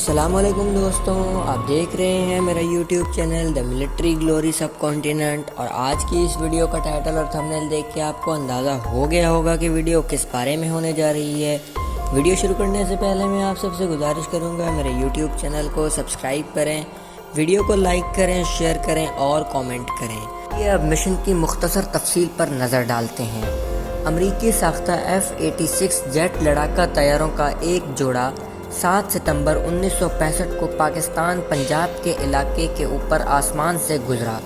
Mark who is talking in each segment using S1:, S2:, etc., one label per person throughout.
S1: السلام علیکم دوستوں، آپ دیکھ رہے ہیں میرا YouTube channel the military glory sub continent, اور آج کی اس ویڈیو کا ٹائٹل اور تھمبنیل دیکھ کے آپ کو اندازہ ہو گیا ہوگا کہ ویڈیو کس بارے میں ہونے جا رہی ہے۔ ویڈیو شروع کرنے سے پہلے میں آپ سب سے گزارش کروں گا میرے یوٹیوب چینل کو سبسکرائب کریں، ویڈیو کو لائک کریں، شیئر کریں اور کامنٹ کریں۔ یہ اب مشن کی مختصر تفصیل پر نظر ڈالتے ہیں۔ امریکی ساختہ F-86 جیٹ لڑاکا طیاروں کا ایک جوڑا 7 ستمبر 1965 کو پاکستان پنجاب کے علاقے کے اوپر آسمان سے گزرا،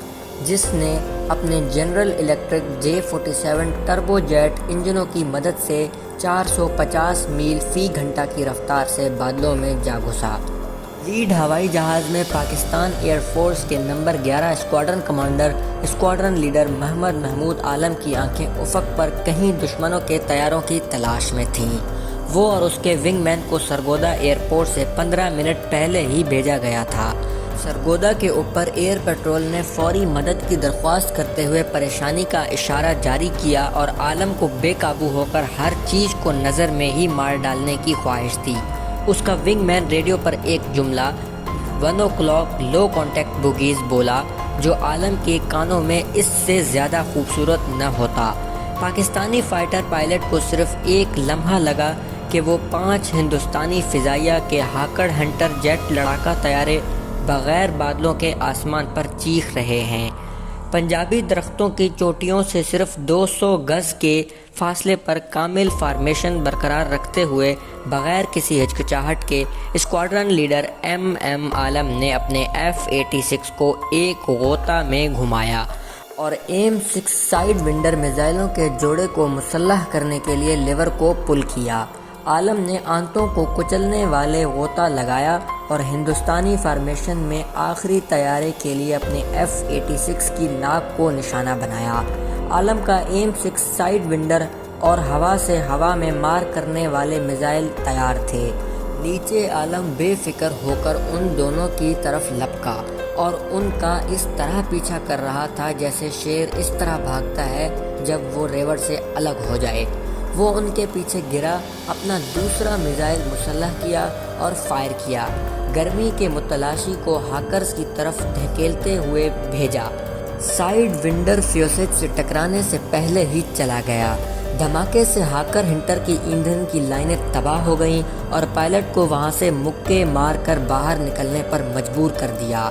S1: جس نے اپنے general electric J-47 turbo jet انجنوں کی مدد سے 450 میل فی گھنٹہ کی رفتار سے بادلوں میں جا گھسا۔ لیڈ ہوائی جہاز میں پاکستان ایئر فورس کے نمبر 11 squadron commander squadron leader Muhammad Mahmood Alam کی آنکھیں افق پر کہیں دشمنوں کے طیاروں کی تلاش میں تھیں۔ وہ اور اس کے ونگ مین کو سرگودا ایئرپورٹ سے 15 منٹ پہلے ہی بھیجا گیا تھا۔ سرگودا کے اوپر ایئر پیٹرول نے فوری مدد کی درخواست کرتے ہوئے پریشانی کا اشارہ جاری کیا، اور عالم کو بے قابو ہو کر ہر چیز کو نظر میں ہی مار ڈالنے کی خواہش تھی۔ اس کا ونگ مین ریڈیو پر ایک جملہ 1 o'clock لو کانٹیکٹ بوگیز بولا، جو عالم کے کانوں میں اس سے زیادہ خوبصورت نہ ہوتا۔ پاکستانی فائٹر پائلٹ کو صرف ایک لمحہ لگا کہ وہ 5 ہندوستانی فضائیہ کے ہاکر ہنٹر جیٹ لڑاکا طیارے بغیر بادلوں کے آسمان پر چیخ رہے ہیں۔ پنجابی درختوں کی چوٹیوں سے صرف 200 گز کے فاصلے پر کامل فارمیشن برقرار رکھتے ہوئے بغیر کسی ہچکچاہٹ کے اسکواڈرن لیڈر M عالم نے اپنے F-86 کو ایک غوطہ میں گھمایا اور AIM-6 سائیڈ ونڈر میزائلوں کے جوڑے کو مسلح کرنے کے لیے لیور کو پل کیا۔ عالم نے آنتوں کو کچلنے والے غوطہ لگایا اور ہندوستانی فارمیشن میں آخری طیارے کے لیے اپنے F-86 کی ناک کو نشانہ بنایا۔ عالم کا AIM-6 سائیڈ ونڈر اور ہوا سے ہوا میں مار کرنے والے میزائل تیار تھے۔ نیچے عالم بے فکر ہو کر ان دونوں کی طرف لپکا اور ان کا اس طرح پیچھا کر رہا تھا جیسے شیر اس طرح بھاگتا ہے جب وہ ریوڑ سے الگ ہو جائے۔ وہ ان کے پیچھے گرا، اپنا دوسرا میزائل مسلح کیا اور فائر کیا، گرمی کے متلاشی کو ہاکرز کی طرف دھکیلتے ہوئے بھیجا۔ سائیڈ ونڈر فیوسیج سے ٹکرانے سے پہلے ہی چلا گیا۔ دھماکے سے ہاکر ہنٹر کی ایندھن کی لائنیں تباہ ہو گئیں اور پائلٹ کو وہاں سے مکے مار کر باہر نکلنے پر مجبور کر دیا،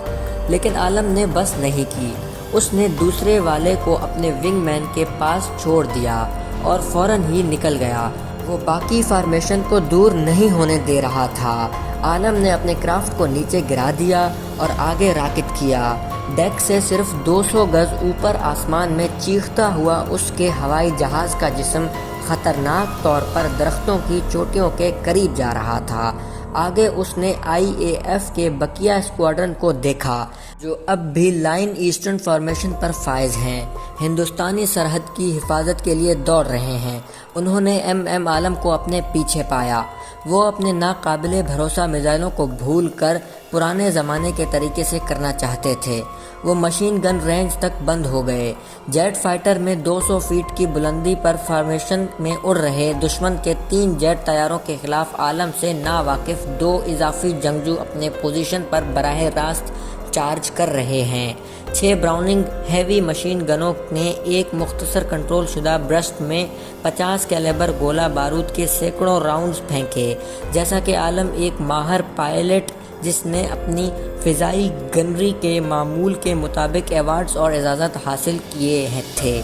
S1: لیکن عالم نے بس نہیں کی۔ اس نے دوسرے والے کو اپنے ونگ مین کے پاس چھوڑ دیا اور فوراً ہی نکل گیا۔ وہ باقی فارمیشن کو دور نہیں ہونے دے رہا تھا۔ عالم نے اپنے کرافٹ کو نیچے گرا دیا اور آگے راکٹ کیا۔ ڈیک سے صرف 200 گز اوپر آسمان میں چیختا ہوا اس کے ہوائی جہاز کا جسم خطرناک طور پر درختوں کی چوٹیوں کے قریب جا رہا تھا۔ آگے اس نے IAF کے بقیہ اسکواڈرن کو دیکھا، جو اب بھی لائن ایسٹرن فارمیشن پر فائز ہیں، ہندوستانی سرحد کی حفاظت کے لیے دوڑ رہے ہیں۔ انہوں نے M عالم کو اپنے پیچھے پایا۔ وہ اپنے ناقابل بھروسہ میزائلوں کو بھول کر پرانے زمانے کے طریقے سے کرنا چاہتے تھے۔ وہ مشین گن رینج تک بند ہو گئے۔ جیٹ فائٹر میں 200 فیٹ کی بلندی پر فارمیشن میں اڑ رہے دشمن کے 3 جیٹ طیاروں کے خلاف عالم سے ناواقف 2 اضافی جنگجو اپنے پوزیشن پر براہ راست چارج کر رہے ہیں۔ 6 براؤننگ ہیوی مشین گنوں نے ایک مختصر کنٹرول شدہ برسٹ میں 50 کیلیبر گولہ بارود کے سینکڑوں راؤنڈز پھینکے۔ جیسا کہ عالم ایک ماہر پائلٹ جس نے اپنی فضائی گنری کے معمول کے مطابق ایوارڈز اور اعزازات حاصل کیے تھے،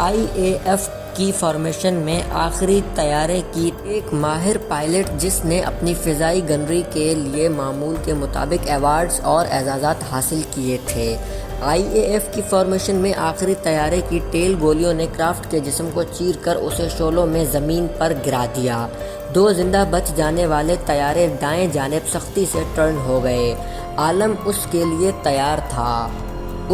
S1: IAF کی فارمیشن میں آخری طیارے کی ایک ماہر پائلٹ جس نے اپنی فضائی گنری کے لیے معمول کے مطابق ایوارڈز اور اعزازات حاصل کیے تھے۔ IAF کی فارمیشن میں آخری طیارے کی ٹیل گولیوں نے کرافٹ کے جسم کو چیر کر اسے شعلوں میں زمین پر گرا دیا۔ 2 زندہ بچ جانے والے طیارے دائیں جانب سختی سے ٹرن ہو گئے۔ عالم اس کے لیے تیار تھا۔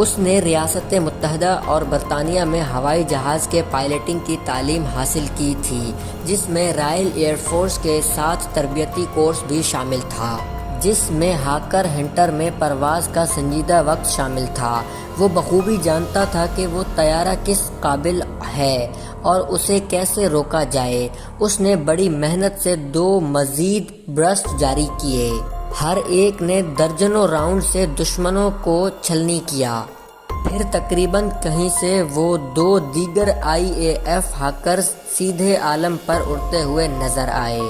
S1: اس نے ریاست متحدہ اور برطانیہ میں ہوائی جہاز کے پائلٹنگ کی تعلیم حاصل کی تھی، جس میں رائل ایئر فورس کے ساتھ تربیتی کورس بھی شامل تھا، جس میں ہاکر ہنٹر میں پرواز کا سنجیدہ وقت شامل تھا۔ وہ بخوبی جانتا تھا کہ وہ طیارہ کس قابل ہے اور اسے کیسے روکا جائے۔ اس نے بڑی محنت سے 2 مزید برسٹ جاری کیے۔ ہر ایک نے درجنوں راؤنڈ سے دشمنوں کو چھلنی کیا۔ پھر تقریباً کہیں سے وہ 2 دیگر IAF ہیکرز سیدھے عالم پر اڑتے ہوئے نظر آئے۔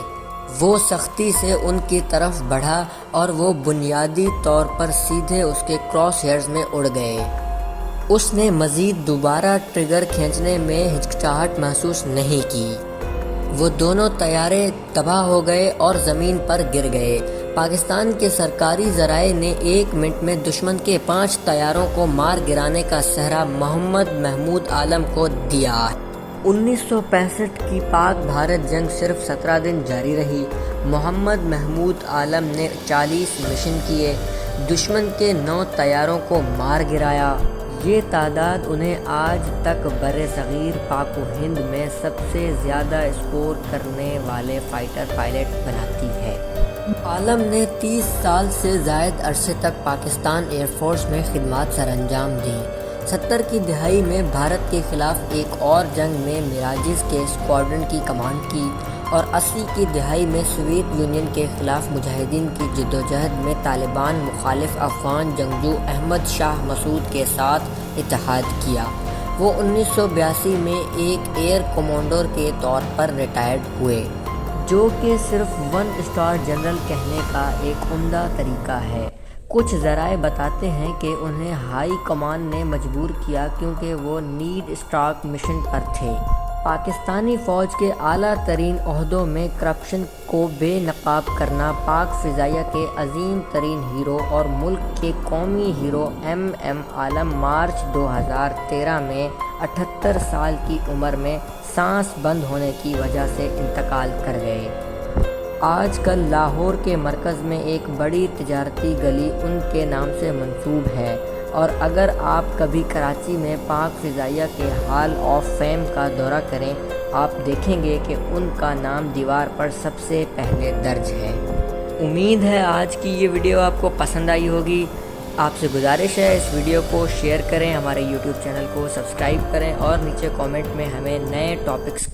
S1: وہ سختی سے ان کی طرف بڑھا اور وہ بنیادی طور پر سیدھے اس کے کراس ہیئرز میں اڑ گئے۔ اس نے مزید دوبارہ ٹریگر کھینچنے میں ہچکچاہٹ محسوس نہیں کی۔ وہ دونوں طیارے تباہ ہو گئے اور زمین پر گر گئے۔ پاکستان کے سرکاری ذرائع نے 1 منٹ میں دشمن کے 5 طیاروں کو مار گرانے کا سہرا محمد محمود عالم کو دیا۔ 1965 کی پاک بھارت جنگ صرف 17 دن جاری رہی۔ محمد محمود عالم نے 40 مشن کیے، دشمن کے 9 طیاروں کو مار گرایا۔ یہ تعداد انہیں آج تک برصغیر پاک و ہند میں سب سے زیادہ اسکور کرنے والے فائٹر پائلٹ بناتی ہے۔ عالم نے 30 سال سے زائد عرصے تک پاکستان ایئر فورس میں خدمات سر انجام دیں۔ 70 کی دہائی میں بھارت کے خلاف ایک اور جنگ میں میراجز کے اسکواڈرن کی کمانڈ کی اور 80 کی دہائی میں سوویت یونین کے خلاف مجاہدین کی جدوجہد میں طالبان مخالف افغان جنگجو احمد شاہ مسعود کے ساتھ اتحاد کیا۔ وہ 1982 میں ایک ایئر کمانڈر کے طور پر ریٹائرڈ ہوئے، جو کہ صرف 1 اسٹار جنرل کہنے کا ایک عمدہ طریقہ ہے۔ کچھ ذرائع بتاتے ہیں کہ انہیں ہائی کمان نے مجبور کیا کیونکہ وہ نیڈ اسٹارک مشن پر تھے۔ پاکستانی فوج کے اعلیٰ ترین عہدوں میں کرپشن کو بے نقاب کرنا پاک فضائیہ کے عظیم ترین ہیرو اور ملک کے قومی ہیرو MM عالم مارچ 2013 میں 78 سال کی عمر میں سانس بند ہونے کی وجہ سے انتقال کر گئے۔ آج کل لاہور کے مرکز میں ایک بڑی تجارتی گلی ان کے نام سے منسوب ہے، اور اگر آپ کبھی کراچی میں پاک فضائیہ کے ہال آف فیم کا دورہ کریں، آپ دیکھیں گے کہ ان کا نام دیوار پر سب سے پہلے درج ہے۔ امید ہے آج کی یہ ویڈیو آپ کو پسند آئی ہوگی۔ آپ سے گزارش ہے اس ویڈیو کو شیئر کریں، ہمارے YouTube چینل کو سبسکرائب کریں اور نیچے کامنٹ میں ہمیں نئے ٹاپکس